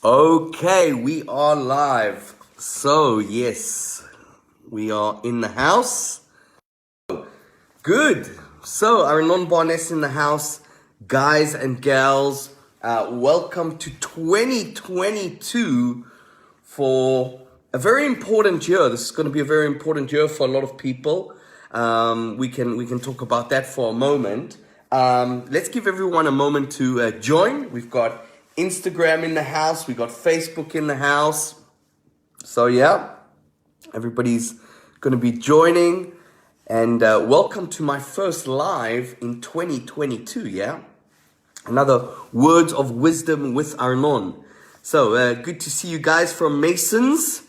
Okay, we are live. So, yes, we are in the house. Good. So, Arnon Barnes in the house. Guys and gals, welcome to 2022 for a very important year. This is going to be a very important year for a lot of people. We can talk about that for a moment. Let's give everyone a moment to join. We've got Instagram in the house. We got Facebook in the house. So yeah, everybody's going to be joining. And welcome to my first live in 2022, yeah? Another Words of Wisdom with Arnon. So good to see you guys from Masons.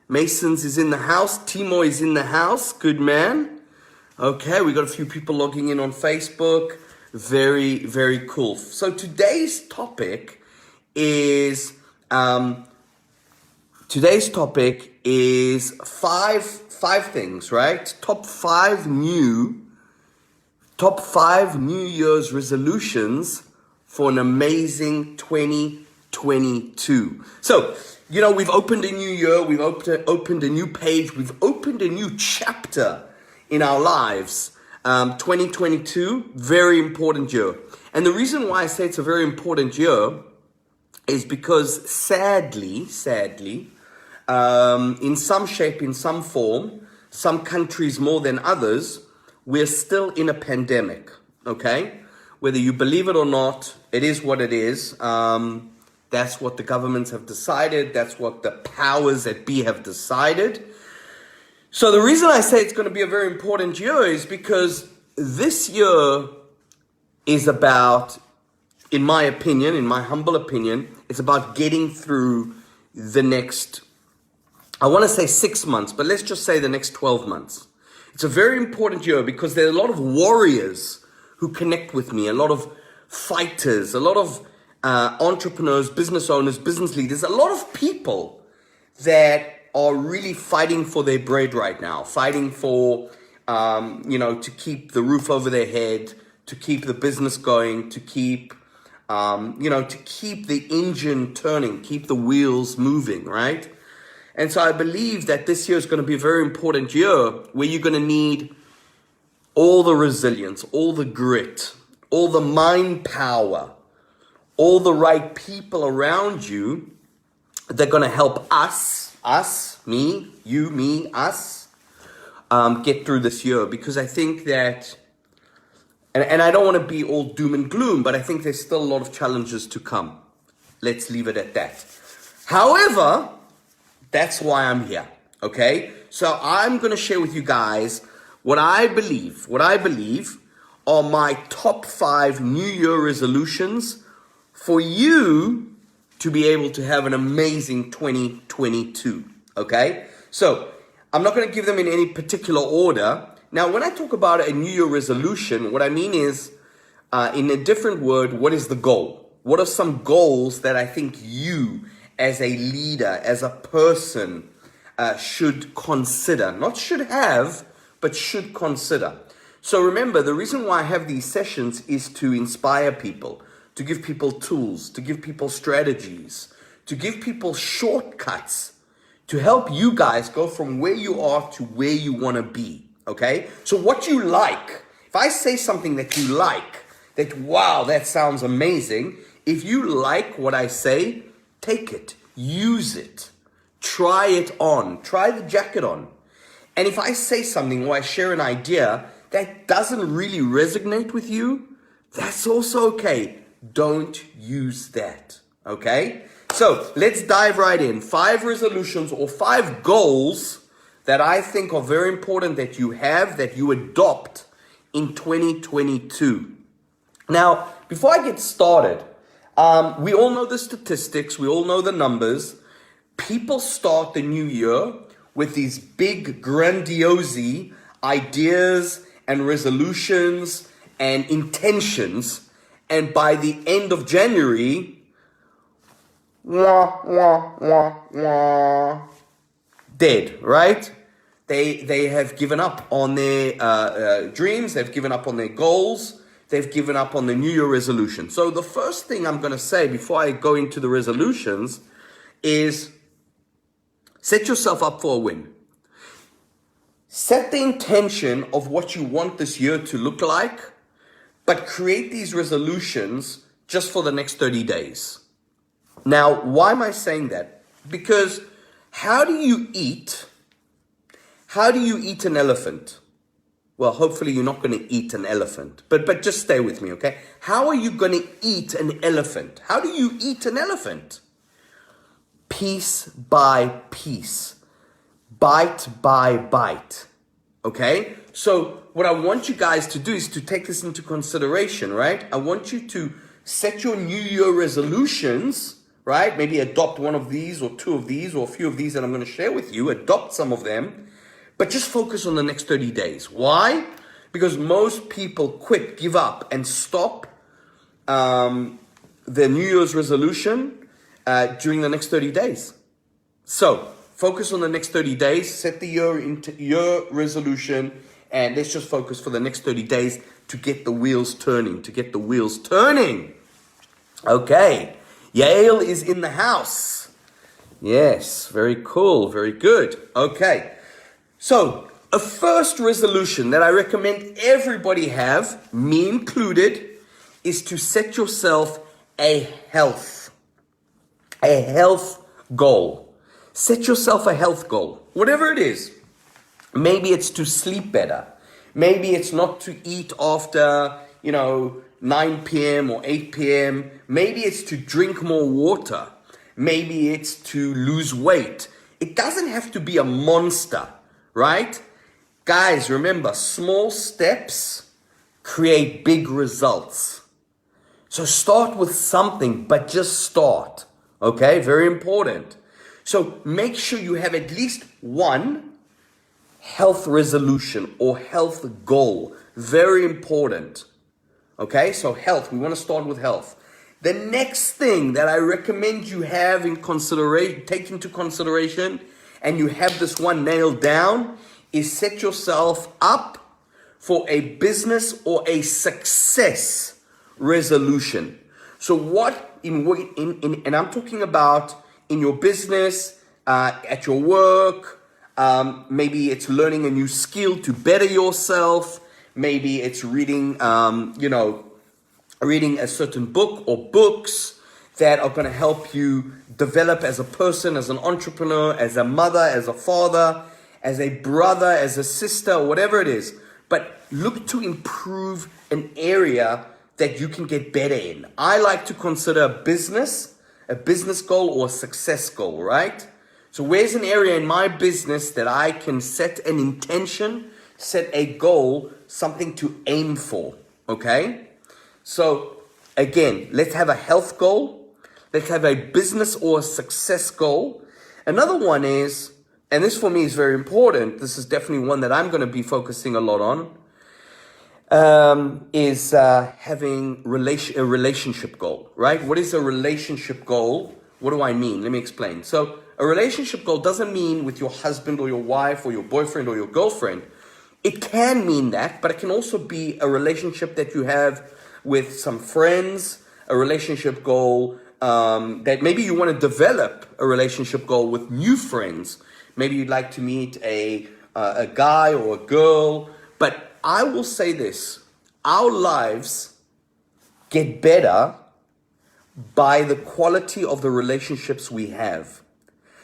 Masons is in the house. Timo is in the house. Good man. Okay, we got a few people logging in on Facebook. Very, very cool. So today's topic is five things, right? Top five New Year's resolutions for an amazing 2022. So, we've opened a new year, we've opened a new page, we've opened a new chapter in our lives. 2022, very important year. And the reason why I say it's a very important year is because sadly, in some shape, in some form, some countries more than others, we're still in a pandemic, okay? Whether you believe it or not, it is what it is. That's what the governments have decided. That's what the powers that be have decided. So the reason I say it's going to be a very important year is because this year is about, in my opinion, in my humble opinion, it's about getting through the next, I want to say 6 months, but let's just say the next 12 months. It's a very important year because there are a lot of warriors who connect with me, a lot of fighters, a lot of entrepreneurs, business owners, business leaders, a lot of people that are really fighting for their bread right now, fighting for, to keep the roof over their head, to keep the business going, to keep, to keep the engine turning, keep the wheels moving, right? And so I believe that this year is going to be a very important year where you're going to need all the resilience, all the grit, all the mind power, all the right people around you that are going to help us, me, you, me, us, get through this year. Because I think that, and I don't want to be all doom and gloom, but I think there's still a lot of challenges to come. Let's leave it at that. However, that's why I'm here, okay? So I'm going to share with you guys what I believe are my top 5 New Year resolutions for you to be able to have an amazing 2022, okay? So I'm not going to give them in any particular order. Now, when I talk about a New Year resolution, what I mean is, in a different word, what is the goal? What are some goals that I think you, as a leader, as a person, should consider? Not should have, but should consider. So remember, the reason why I have these sessions is to inspire people, to give people tools, to give people strategies, to give people shortcuts, to help you guys go from where you are to where you want to be, okay? So what you like, if I say something that you like, that wow, that sounds amazing, if you like what I say, take it, use it, try it on, try the jacket on. And if I say something or I share an idea that doesn't really resonate with you, that's also okay. Don't use that, okay? So let's dive right in. 5 resolutions or 5 goals that I think are very important that you have, that you adopt in 2022. Now, before I get started, we all know the statistics, we all know the numbers. People start the new year with these big, grandiose ideas and resolutions and intentions. And by the end of January, dead, right? They have given up on their dreams, they've given up on their goals, they've given up on the New Year resolution. So the first thing I'm going to say before I go into the resolutions is set yourself up for a win. Set the intention of what you want this year to look like, but create these resolutions just for the next 30 days. Now, why am I saying that? Because how do you eat an elephant? Well, hopefully you're not going to eat an elephant, but just stay with me, okay? How are you going to eat an elephant? How do you eat an elephant? Piece by piece, bite by bite, okay? So what I want you guys to do is to take this into consideration, right? I want you to set your New Year resolutions, right? Maybe adopt one of these or two of these or a few of these that I'm going to share with you. Adopt some of them, but just focus on the next 30 days. Why? Because most people quit, give up, and stop their New Year's resolution during the next 30 days. So focus on the next 30 days, set the year resolution, and let's just focus for the next 30 days to get the wheels turning, Okay, Yale is in the house. Yes, very cool, very good. Okay, so a first resolution that I recommend everybody have, me included, is to set yourself a health goal. Set yourself a health goal, whatever it is. Maybe it's to sleep better. Maybe it's not to eat after, 9 p.m. or 8 p.m. Maybe it's to drink more water. Maybe it's to lose weight. It doesn't have to be a monster, right? Guys, remember, small steps create big results. So start with something, but just start. Okay, very important. So make sure you have at least one health resolution or health goal. Very important. Okay, so health, we want to start with health. The next thing that I recommend you have in consideration, take into consideration, and you have this one nailed down, is set yourself up for a business or a success resolution. So and I'm talking about in your business, at your work, maybe it's learning a new skill to better yourself. Maybe it's reading a certain book or books that are going to help you develop as a person, as an entrepreneur, as a mother, as a father, as a brother, as a sister, whatever it is. But look to improve an area that you can get better in. I like to consider a business goal or a success goal, right? So where's an area in my business that I can set an intention, set a goal, something to aim for, okay? So again, let's have a health goal. Let's have a business or a success goal. Another one is, and this for me is very important, this is definitely one that I'm going to be focusing a lot on, is having a relationship goal, right? What is a relationship goal? What do I mean? Let me explain. So a relationship goal doesn't mean with your husband or your wife or your boyfriend or your girlfriend. It can mean that, but it can also be a relationship that you have with some friends, a relationship goal that maybe you want to develop a relationship goal with new friends. Maybe you'd like to meet a guy or a girl. But I will say this, our lives get better by the quality of the relationships we have.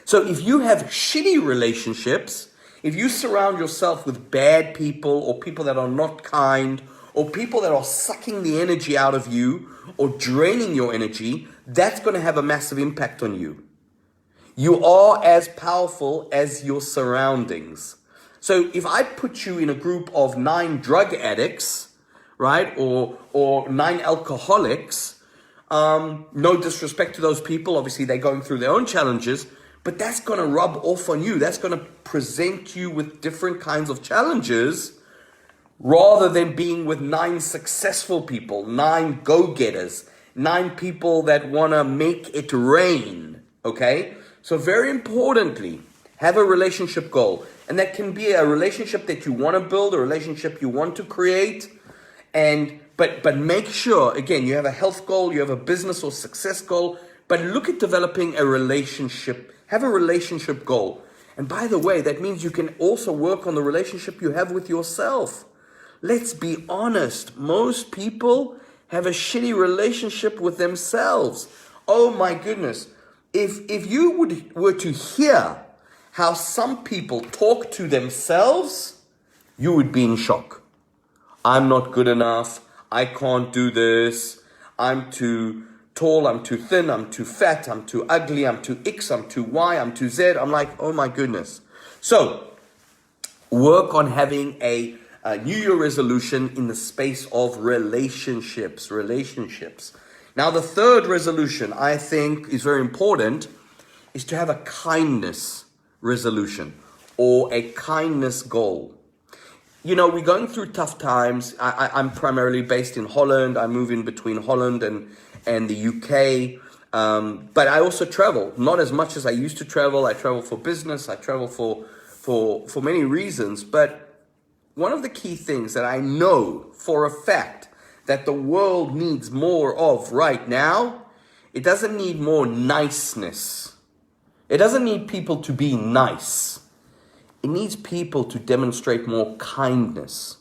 So if you have shitty relationships, if you surround yourself with bad people or people that are not kind or people that are sucking the energy out of you or draining your energy, that's going to have a massive impact on you. You are as powerful as your surroundings. So if I put you in a group of 9 drug addicts, right, or 9 alcoholics, no disrespect to those people, obviously they're going through their own challenges, but that's going to rub off on you. That's going to present you with different kinds of challenges rather than being with 9 successful people, 9 go-getters, 9 people that want to make it rain, okay? So very importantly, have a relationship goal. And that can be a relationship that you want to build, a relationship you want to create. But make sure, again, you have a health goal, you have a business or success goal, But look at developing a relationship. Have a relationship goal. And by the way, that means you can also work on the relationship you have with yourself. Let's be honest. Most people have a shitty relationship with themselves. Oh my goodness. If you were to hear how some people talk to themselves, you would be in shock. I'm not good enough. I can't do this. I'm too tall. I'm too thin. I'm too fat. I'm too ugly. I'm too X. I'm too Y. I'm too Z. I'm like, oh my goodness. So work on having a New Year resolution in the space of relationships. Now, the third resolution I think is very important is to have a kindness resolution or a kindness goal. You know, we're going through tough times. I'm primarily based in Holland. I move in between Holland and the UK. But I also travel, not as much as I used to travel. I travel for business. I travel for many reasons. But one of the key things that I know for a fact that the world needs more of right now, it doesn't need more niceness. It doesn't need people to be nice. It needs people to demonstrate more kindness.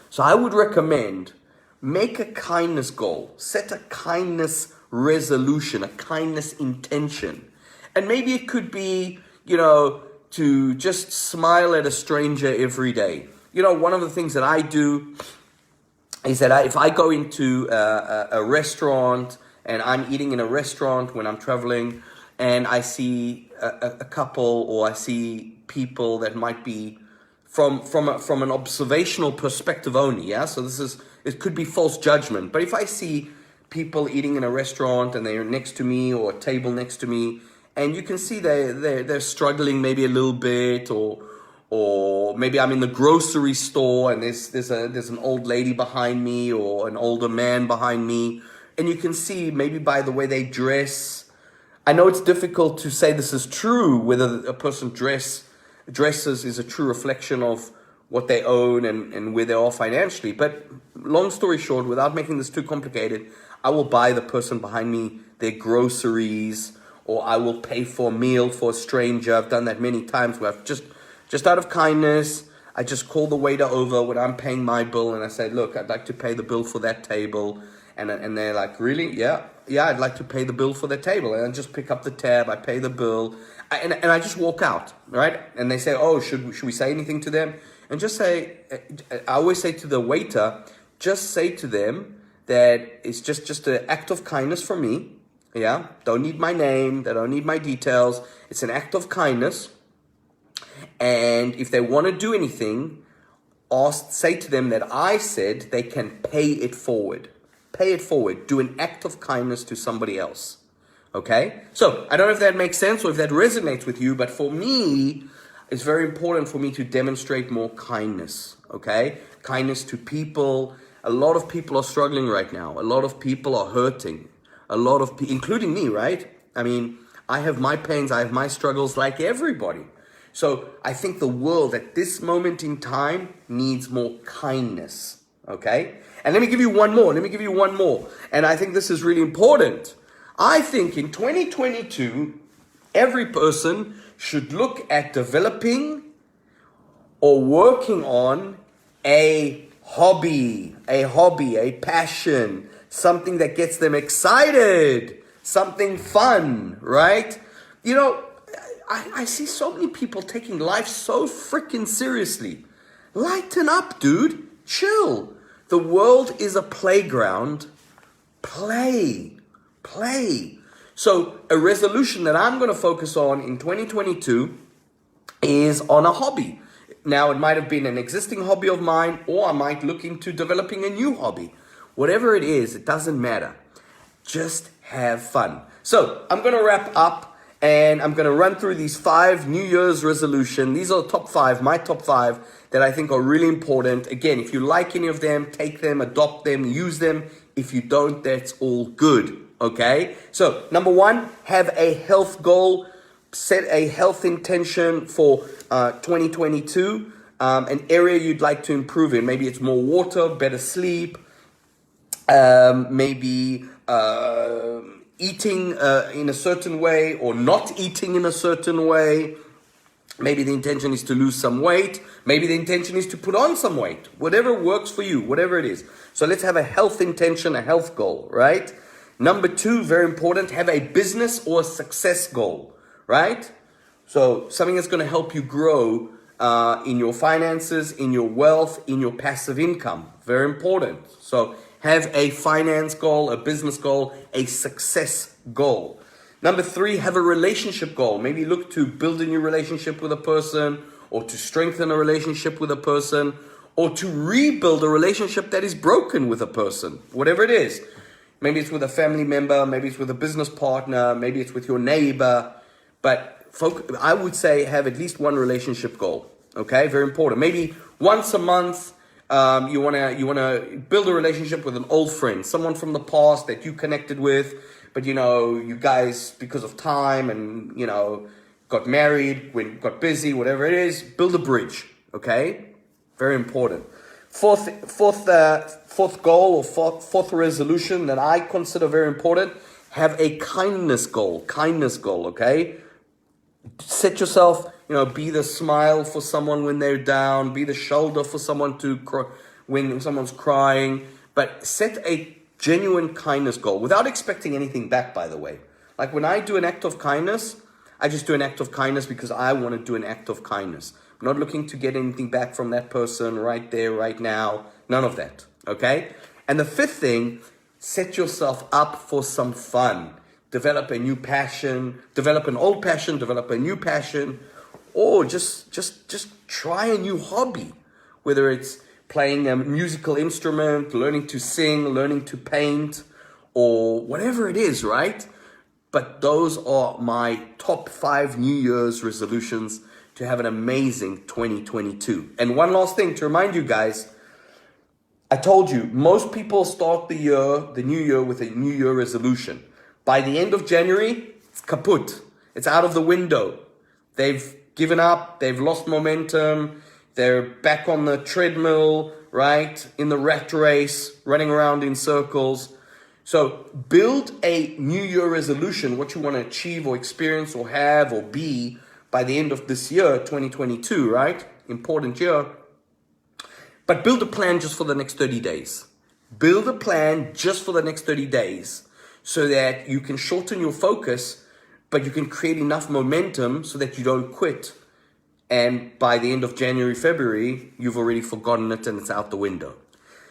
So I would recommend, make a kindness goal, set a kindness resolution, a kindness intention. And maybe it could be, to just smile at a stranger every day. One of the things that I do is that if I go into a restaurant and I'm eating in a restaurant when I'm traveling and I see a couple or I see people that might be from an observational perspective only, yeah? So it could be false judgment. But if I see people eating in a restaurant and they're next to me or a table next to me, and you can see they're struggling maybe a little bit, or maybe I'm in the grocery store and there's an old lady behind me or an older man behind me, and you can see maybe by the way they dress. I know it's difficult to say this is true, whether a person dresses is a true reflection of what they own and where they are financially. But long story short, without making this too complicated, I will buy the person behind me their groceries, or I will pay for a meal for a stranger. I've done that many times where I've just out of kindness, I just call the waiter over when I'm paying my bill and I say, look, I'd like to pay the bill for that table. And they're like, really? Yeah, I'd like to pay the bill for the table. And I just pick up the tab, I pay the bill, and I just walk out, right? And they say, oh, should we say anything to them? And just say, I always say to the waiter, just say to them that it's just an act of kindness from me, yeah? Don't need my name, they don't need my details. It's an act of kindness. And if they want to do anything, say to them that I said they can pay it forward. Pay it forward. Do an act of kindness to somebody else. Okay? So, I don't know if that makes sense or if that resonates with you, but for me, it's very important for me to demonstrate more kindness. Okay? Kindness to people. A lot of people are struggling right now. A lot of people are hurting. Including me, right? I mean, I have my pains, I have my struggles like everybody. So I think the world at this moment in time needs more kindness, okay? And let me give you one more. And I think this is really important. I think in 2022, every person should look at developing or working on a hobby, a passion, something that gets them excited, something fun, right? I see so many people taking life so freaking seriously. Lighten up, dude. Chill. The world is a playground. Play. So a resolution that I'm going to focus on in 2022 is on a hobby. Now, it might have been an existing hobby of mine, or I might look into developing a new hobby. Whatever it is, it doesn't matter. Just have fun. So I'm going to wrap up. And I'm going to run through these 5 New Year's resolutions. These are the top 5, my top 5, that I think are really important. Again, if you like any of them, take them, adopt them, use them. If you don't, that's all good. Okay? So, number 1, have a health goal. Set a health intention for 2022. An area you'd like to improve in. Maybe it's more water, better sleep. Maybe eating in a certain way or not eating in a certain way. Maybe the intention is to lose some weight. Maybe the intention is to put on some weight. Whatever works for you, whatever it is. So let's have a health intention, a health goal, right? Number 2, very important, have a business or success goal, right? So something that's going to help you grow in your finances, in your wealth, in your passive income. Very important. So have a finance goal, a business goal, a success goal. Number 3, have a relationship goal. Maybe look to build a new relationship with a person, or to strengthen a relationship with a person, or to rebuild a relationship that is broken with a person, whatever it is. Maybe it's with a family member, maybe it's with a business partner, maybe it's with your neighbor. But I would say have at least one relationship goal. Okay, very important. Maybe once a month, you wanna build a relationship with an old friend, someone from the past that you connected with, but you guys, because of time and got married, got busy, whatever it is, build a bridge. Okay, very important. Fourth goal or fourth resolution that I consider very important: have a kindness goal. Kindness goal. Okay, set yourself. Be the smile for someone when they're down. Be the shoulder for someone when someone's crying. But set a genuine kindness goal without expecting anything back, by the way. Like when I do an act of kindness, I just do an act of kindness because I want to do an act of kindness. I'm not looking to get anything back from that person right there, right now. None of that, okay? And the 5th thing, set yourself up for some fun. Develop a new passion, develop an old passion, develop a new passion, or just try a new hobby, whether it's playing a musical instrument, learning to sing, learning to paint, or whatever it is, right? But those are my top 5 New Year's resolutions to have an amazing 2022. And one last thing to remind you guys, I told you, most people start the new year with a New Year resolution. By the end of January, it's kaput. It's out of the window. They've given up, they've lost momentum, they're back on the treadmill, right? In the rat race, running around in circles. So build a New Year resolution, what you want to achieve or experience or have or be by the end of this year, 2022, right? Important year. But build a plan just for the next 30 days. Build a plan just for the next 30 days so that you can shorten your focus, but you can create enough momentum so that you don't quit. And by the end of January, February, you've already forgotten it and it's out the window.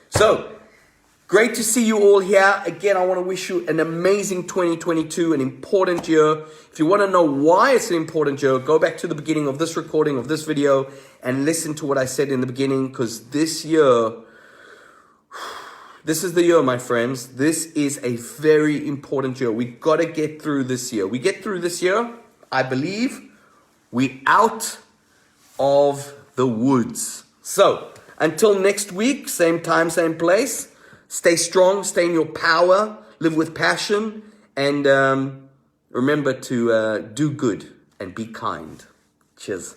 So, great to see you all here. Again, I want to wish you an amazing 2022, an important year. If you want to know why it's an important year, go back to the beginning of this recording, of this video, and listen to what I said in the beginning, because this year, this is the year, my friends. This is a very important year. We got to get through this year. We get through this year, I believe, we out of the woods. So, until next week, same time, same place. Stay strong, stay in your power, live with passion, and remember to do good and be kind. Cheers.